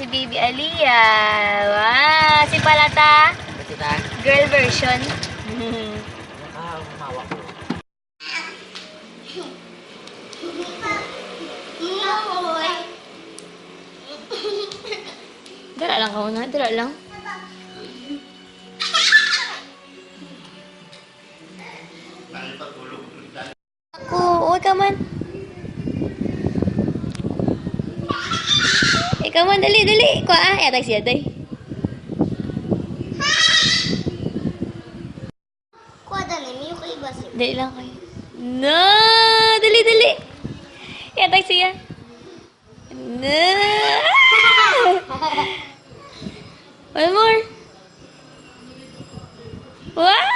Si Baby Aliyah. Wow, si Palata. Girl version. Dala lang ka na, dala lang. Ako, uy ka man. Ikaw man, dali, dali. Kuha ah, yatag siya, day. Kuha dali, may yung kaibas yun. Dali lang kayo. No! Dali, dali. Yatag siya. No! One more. Wow!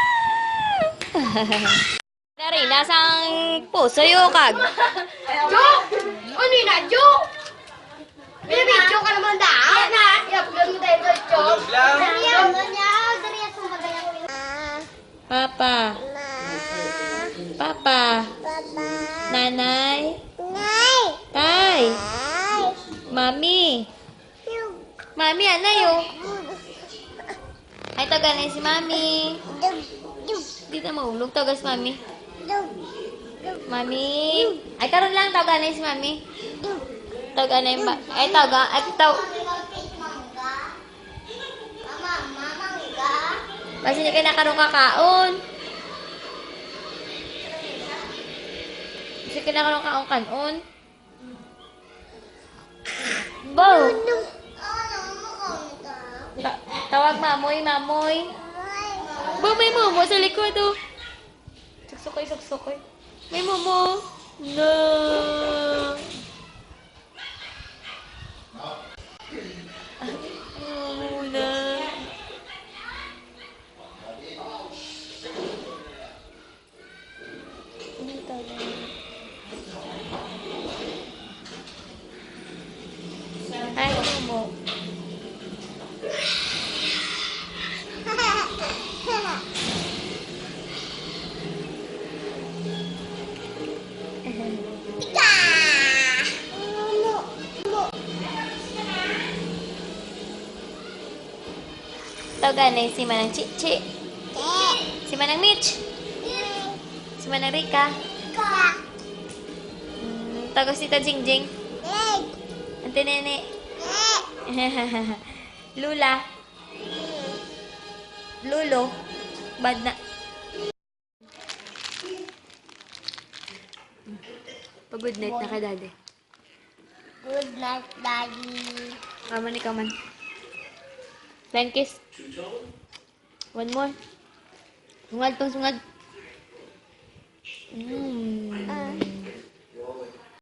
Dari, nasang puso yung kag. Joke! Ano yun na, joke? Binibidyo ka naman daan. Yapgan mo tayo sa joke. Dariyan mo niya. Dariyan sa magalang mo. Papa. Papa. Nanay. Tay. Mami. Mami, ano yun? Ay, taganay si Mami. Dito maulog, tagas Mami. Mami. Ay, karon lang, taganay si Mami. Taganay ba? Ay, taga. Ay, Basta hindi kayo nakarong kakaon. Basta kayo nakarong kaon kanon. Bow! Tawag mamoy, mamoy. Bow, may momo sa likod, oh. Suksukoy, suksukoy. May momo. No! Momo na. Ay, momo. Taganay si Manang Chichi. Si Manang Mitch. Si Manang Rika. Tago si Jingjing. Ante Nene. Lula. Lulo. Bad na. Good night na ka, Daddy. Good night, Daddy. Kaman, ikaw man. Flying kiss. One more. Sungad pang sungad.